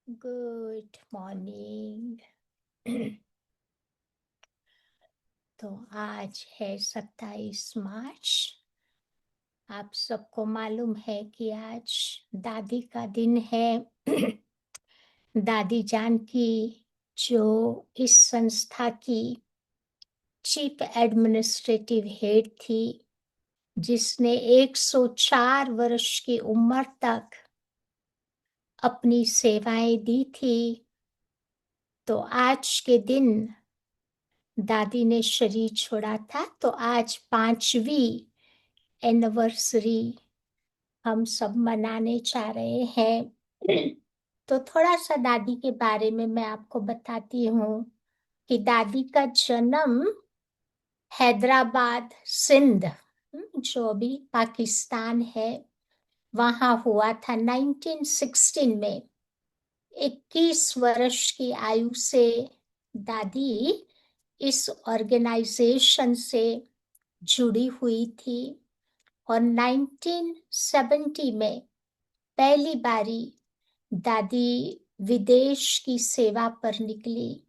Good morning. तो आज है 27 मार्च। आप सबको मालूम है कि आज दादी का दिन है। दादी जान की, जो इस संस्था की चीफ एडमिनिस्ट्रेटिव हेड थी, जिसने 104 वर्ष की उम्र तक अपनी सेवाएं दी थी। तो आज के दिन दादी ने शरीर छोड़ा था, तो आज 5वीं एनिवर्सरी हम सब मनाने जा रहे हैं। तो थोड़ा सा दादी के बारे में मैं आपको बताती हूँ कि दादी का जन्म हैदराबाद, सिंध, जो अभी पाकिस्तान है, वहाँ हुआ था 1916 में। 21 वर्ष की आयु से दादी इस ऑर्गेनाइजेशन से जुड़ी हुई थी और 1970 में पहली बारी दादी विदेश की सेवा पर निकली।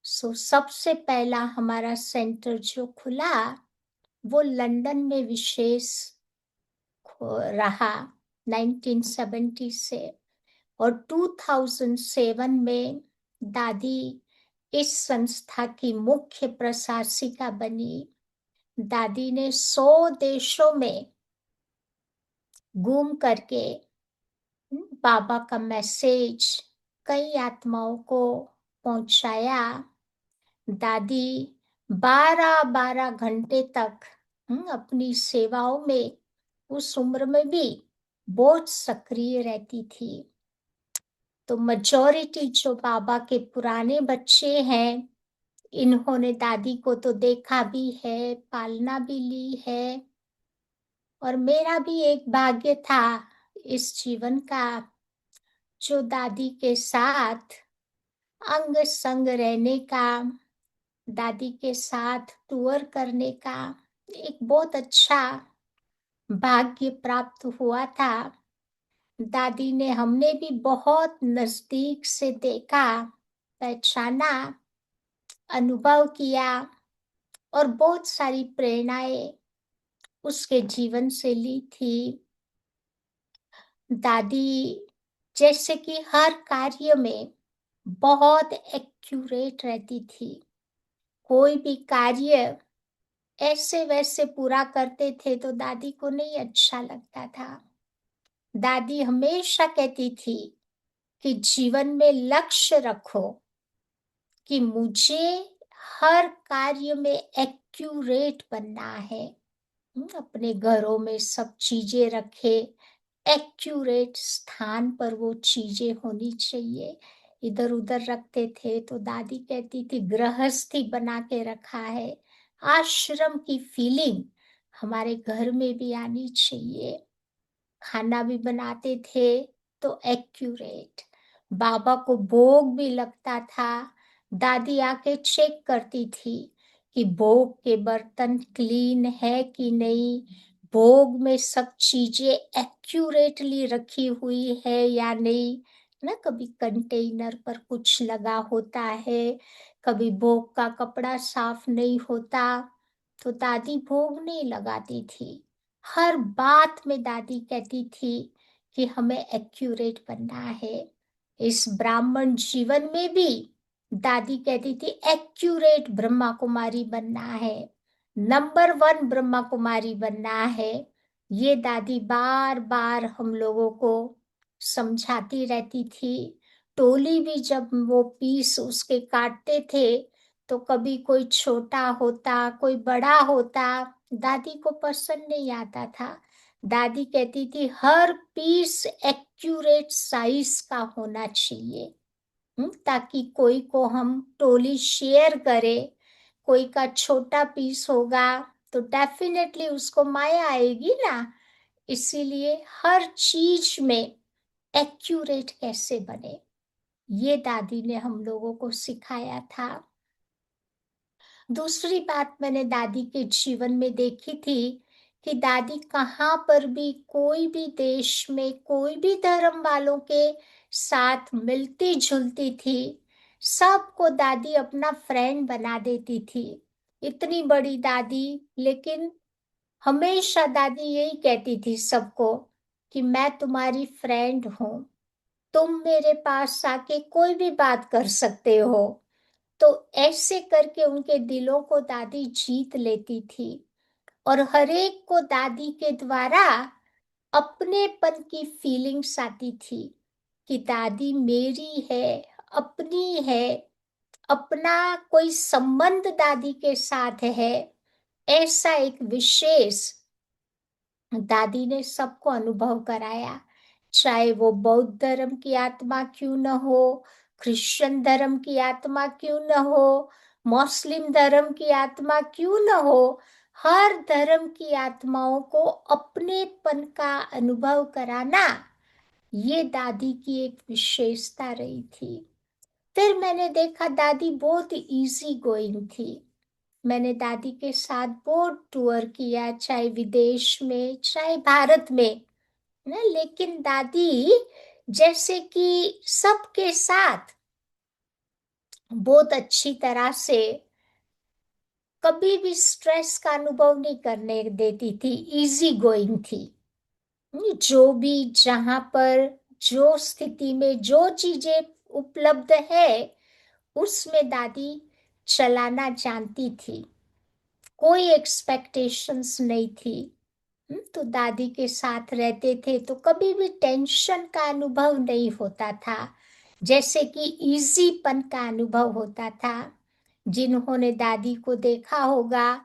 सबसे पहला हमारा सेंटर जो खुला वो लंदन में विशेष रहा 1970 से, और 2007 में दादी इस संस्था की मुख्य प्रशासिका बनी। दादी ने 100 देशों में घूम करके बाबा का मैसेज कई आत्माओं को पहुंचाया। दादी 12-12 घंटे तक अपनी सेवाओं में उस उम्र में भी बहुत सक्रिय रहती थी। तो मेजॉरिटी जो बाबा के पुराने बच्चे हैं, इन्होंने दादी को तो देखा भी है, पालना भी ली है, और मेरा भी एक भाग्य था इस जीवन का, जो दादी के साथ अंग संग रहने का, दादी के साथ टूर करने का एक बहुत अच्छा भाग्य प्राप्त हुआ था। दादी ने हमने भी बहुत नजदीक से देखा, पहचाना, अनुभव किया, और बहुत सारी प्रेरणाएं उसके जीवन से ली थी। दादी जैसे कि हर कार्य में बहुत एक्यूरेट रहती थी। कोई भी कार्य ऐसे वैसे पूरा करते थे तो दादी को नहीं अच्छा लगता था। दादी हमेशा कहती थी कि जीवन में लक्ष्य रखो कि मुझे हर कार्य में एक्यूरेट बनना है। अपने घरों में सब चीजें रखे, एक्यूरेट स्थान पर वो चीजें होनी चाहिए। इधर उधर रखते थे तो दादी कहती थी गृहस्थी बना के रखा है, आश्रम की फीलिंग हमारे घर में भी आनी चाहिए। खाना भी बनाते थे तो एक्यूरेट। बाबा को भोग भी लगता था, दादी आके चेक करती थी कि भोग के बर्तन क्लीन है कि नहीं, भोग में सब चीजें एक्यूरेटली रखी हुई है या नहीं। ना कभी कंटेनर पर कुछ लगा होता है, कभी भोग का कपड़ा साफ नहीं होता, तो दादी भोग नहीं लगाती थी। हर बात में दादी कहती थी कि हमें एक्यूरेट बनना है। इस ब्राह्मण जीवन में भी दादी कहती थी एक्यूरेट ब्रह्मा कुमारी बनना है, नंबर 1 ब्रह्मा कुमारी बनना है। ये दादी बार बार हम लोगों को समझाती रहती थी। टोली भी जब वो पीस उसके काटते थे तो कभी कोई छोटा होता, कोई बड़ा होता, दादी को पसंद नहीं आता था। दादी कहती थी हर पीस एक्यूरेट साइज का होना चाहिए, ताकि कोई को हम टोली शेयर करे। कोई का छोटा पीस होगा तो डेफिनेटली उसको माया आएगी ना। इसीलिए हर चीज में एक्यूरेट कैसे बने, ये दादी ने हम लोगों को सिखाया था। दूसरी बात मैंने दादी के जीवन में देखी थी कि दादी कहाँ पर भी, कोई भी देश में, कोई भी धर्म वालों के साथ मिलती जुलती थी, सबको दादी अपना फ्रेंड बना देती थी। इतनी बड़ी दादी, लेकिन हमेशा दादी यही कहती थी सबको कि मैं तुम्हारी फ्रेंड हूं, तुम मेरे पास आके कोई भी बात कर सकते हो। तो ऐसे करके उनके दिलों को दादी जीत लेती थी, और हरेक को दादी के द्वारा अपनेपन की फीलिंग्स आती थी कि दादी मेरी है, अपनी है, अपना कोई संबंध दादी के साथ है। ऐसा एक विशेष दादी ने सबको अनुभव कराया, चाहे वो बौद्ध धर्म की आत्मा क्यों न हो, क्रिश्चियन धर्म की आत्मा क्यों न हो, मुस्लिम धर्म की आत्मा क्यों न हो। हर धर्म की आत्माओं को अपनेपन का अनुभव कराना, ये दादी की एक विशेषता रही थी। फिर मैंने देखा दादी बहुत इजी गोइंग थी। मैंने दादी के साथ बहुत टूर किया, चाहे विदेश में चाहे भारत में ना, लेकिन दादी जैसे कि सबके साथ बहुत अच्छी तरह से कभी भी स्ट्रेस का अनुभव नहीं करने देती थी, इजी गोइंग थी। जो भी, जहां पर, जो स्थिति में जो चीजें उपलब्ध है, उसमें दादी चलाना जानती थी। कोई एक्सपेक्टेशंस नहीं थी। तो दादी के साथ रहते थे तो कभी भी टेंशन का अनुभव नहीं होता था, जैसे कि इजीपन का अनुभव होता था। जिन्होंने दादी को देखा होगा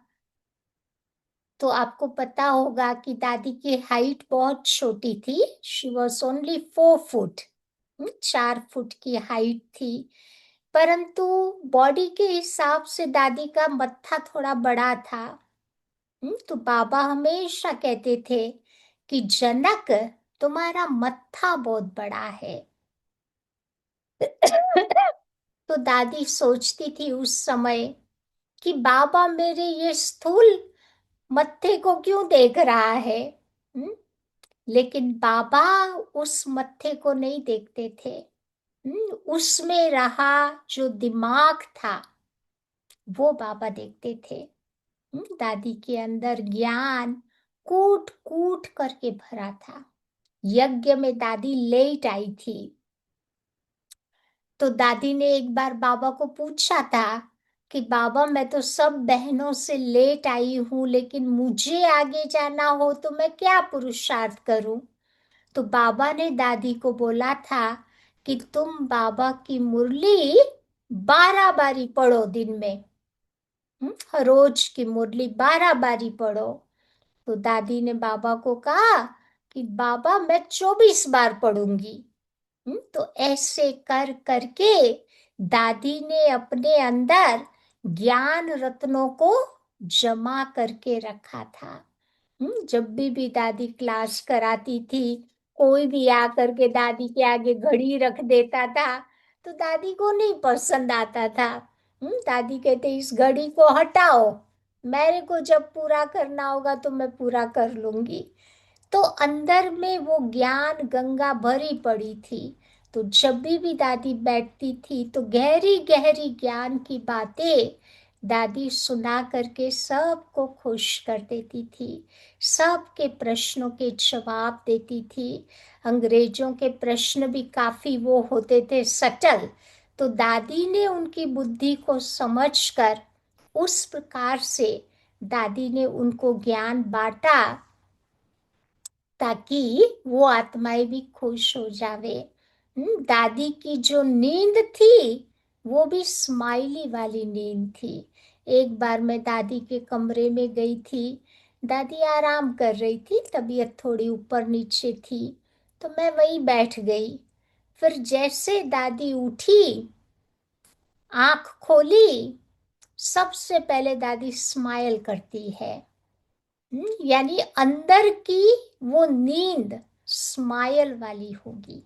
तो आपको पता होगा कि दादी की हाइट बहुत छोटी थी। She was only 4 foot, 4 foot की हाइट थी। परंतु बॉडी के हिसाब से दादी का मत्था थोड़ा बड़ा था। तो बाबा हमेशा कहते थे कि जनक, तुम्हारा मत्था बहुत बड़ा है। तो दादी सोचती थी उस समय कि बाबा मेरे ये स्थूल मत्थे को क्यों देख रहा है। हम्म, लेकिन बाबा उस मत्थे को नहीं देखते थे। उसमें रहा जो दिमाग था, वो बाबा देखते थे। दादी के अंदर ज्ञान कूट कूट करके भरा था। यज्ञ में दादी लेट आई थी, तो दादी ने एक बार बाबा को पूछा था कि बाबा मैं तो सब बहनों से लेट आई हूं, लेकिन मुझे आगे जाना हो तो मैं क्या पुरुषार्थ करूं। तो बाबा ने दादी को बोला था कि तुम बाबा की मुरली 12 बारी पढ़ो दिन में। रोज की मुरली 12 बारी पढ़ो। तो दादी ने बाबा को कहा कि बाबा मैं 24 बार पढ़ूंगी। तो ऐसे कर करके दादी ने अपने अंदर ज्ञान रत्नों को जमा करके रखा था। जब भी दादी क्लास कराती थी, कोई भी आकर के दादी के आगे घड़ी रख देता था तो दादी को नहीं पसंद आता था। दादी कहते इस घड़ी को हटाओ, मेरे को जब पूरा करना होगा तो मैं पूरा कर लूंगी। तो अंदर में वो ज्ञान गंगा भरी पड़ी थी। तो जब भी दादी बैठती थी तो गहरी गहरी ज्ञान की बातें दादी सुना करके सबको खुश कर देती थी। सबके प्रश्नों के जवाब देती थी। अंग्रेजों के प्रश्न भी काफी वो होते थे सटल, तो दादी ने उनकी बुद्धि को समझकर उस प्रकार से दादी ने उनको ज्ञान बांटा ताकि वो आत्माएं भी खुश हो जावे। दादी की जो नींद थी वो भी स्माइली वाली नींद थी। एक बार मैं दादी के कमरे में गई थी, दादी आराम कर रही थी, तबीयत थोड़ी ऊपर नीचे थी, तो मैं वहीं बैठ गई। फिर जैसे दादी उठी, आंख खोली, सबसे पहले दादी स्माइल करती है। यानी अंदर की वो नींद स्माइल वाली होगी।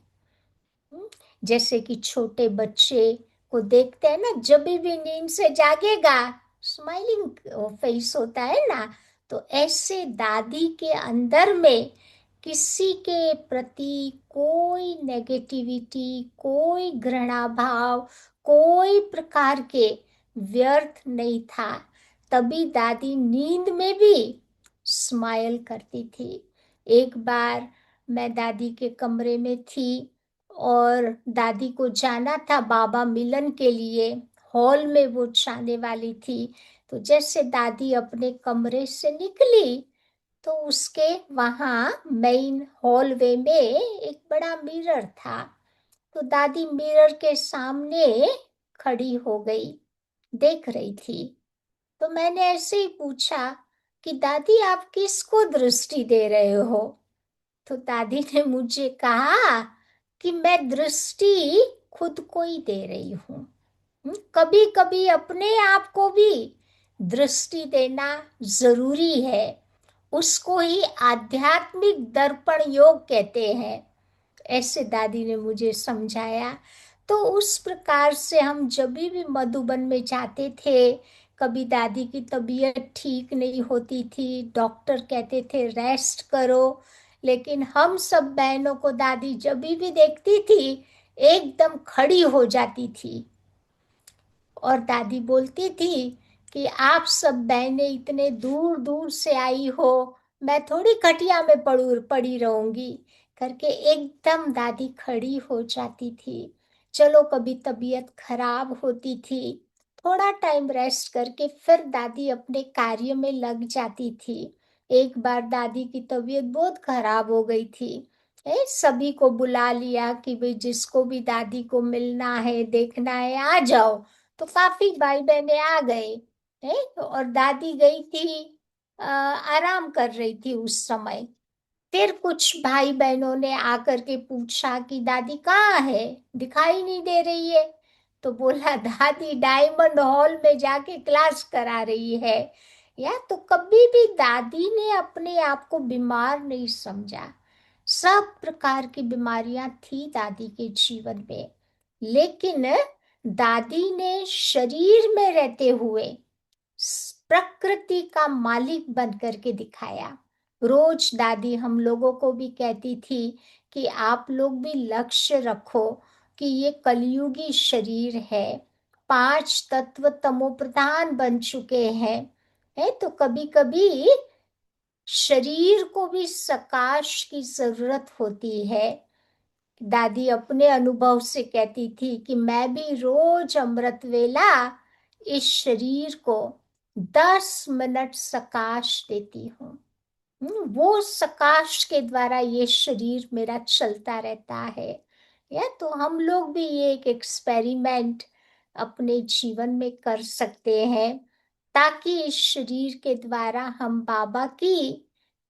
हम्म, जैसे कि छोटे बच्चे को देखते हैं ना, जब भी नींद से जागेगा स्माइलिंग फेस होता है ना, तो ऐसे दादी के अंदर में किसी के प्रति कोई नेगेटिविटी, कोई घृणा भाव, कोई प्रकार के व्यर्थ नहीं था। तभी दादी नींद में भी स्माइल करती थी। एक बार मैं दादी के कमरे में थी और दादी को जाना था बाबा मिलन के लिए, हॉल में वो जाने वाली थी। तो जैसे दादी अपने कमरे से निकली तो उसके वहाँ मेन हॉलवे में एक बड़ा मिरर था। तो दादी मिरर के सामने खड़ी हो गई, देख रही थी। तो मैंने ऐसे ही पूछा कि दादी आप किसको दृष्टि दे रहे हो? तो दादी ने मुझे कहा कि मैं दृष्टि खुद को ही दे रही हूँ। कभी कभी अपने आप को भी दृष्टि देना जरूरी है। उसको ही आध्यात्मिक दर्पण योग कहते हैं, ऐसे दादी ने मुझे समझाया। तो उस प्रकार से हम जब भी मधुबन में जाते थे, कभी दादी की तबीयत ठीक नहीं होती थी, डॉक्टर कहते थे रेस्ट करो, लेकिन हम सब बहनों को दादी जब भी देखती थी एकदम खड़ी हो जाती थी और दादी बोलती थी कि आप सब बहनें इतने दूर दूर से आई हो, मैं थोड़ी खटिया में पड़ी रहूंगी करके एकदम दादी खड़ी हो जाती थी। चलो कभी तबीयत खराब होती थी, थोड़ा टाइम रेस्ट करके फिर दादी अपने कार्य में लग जाती थी। एक बार दादी की तबीयत बहुत खराब हो गई थी। सभी को बुला लिया कि भाई जिसको भी दादी को मिलना है देखना है आ जाओ। तो काफी भाई बहने आ गए है। और दादी गई थी, आराम कर रही थी उस समय। फिर कुछ भाई बहनों ने आकर के पूछा कि दादी कहाँ है, दिखाई नहीं दे रही है। तो बोला दादी डायमंड हॉल में जाके क्लास करा रही है। या तो कभी भी दादी ने अपने आप को बीमार नहीं समझा। सब प्रकार की बीमारियां थी दादी के जीवन में, लेकिन दादी ने शरीर में रहते हुए प्रकृति का मालिक बन करके दिखाया। रोज दादी हम लोगों को भी कहती थी कि आप लोग भी लक्ष्य रखो कि ये कलयुगी शरीर है, 5 तत्व तमो प्रधान बन चुके हैं। है तो कभी कभी शरीर को भी सकाश की जरूरत होती है। दादी अपने अनुभव से कहती थी कि मैं भी रोज अमृत वेला इस शरीर को 10 मिनट सकाश देती हूँ। वो सकाश के द्वारा ये शरीर मेरा चलता रहता है। या तो हम लोग भी ये एक एक्सपेरिमेंट अपने जीवन में कर सकते हैं, ताकि इस शरीर के द्वारा हम बाबा की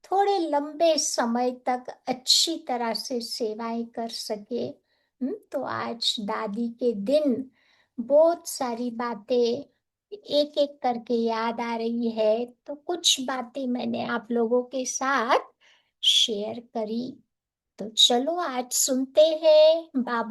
थोड़े लंबे समय तक अच्छी तरह से सेवाएं कर सके। तो आज दादी के दिन बहुत सारी बातें एक एक करके याद आ रही है, तो कुछ बातें मैंने आप लोगों के साथ शेयर करी। तो चलो आज सुनते हैं बाबा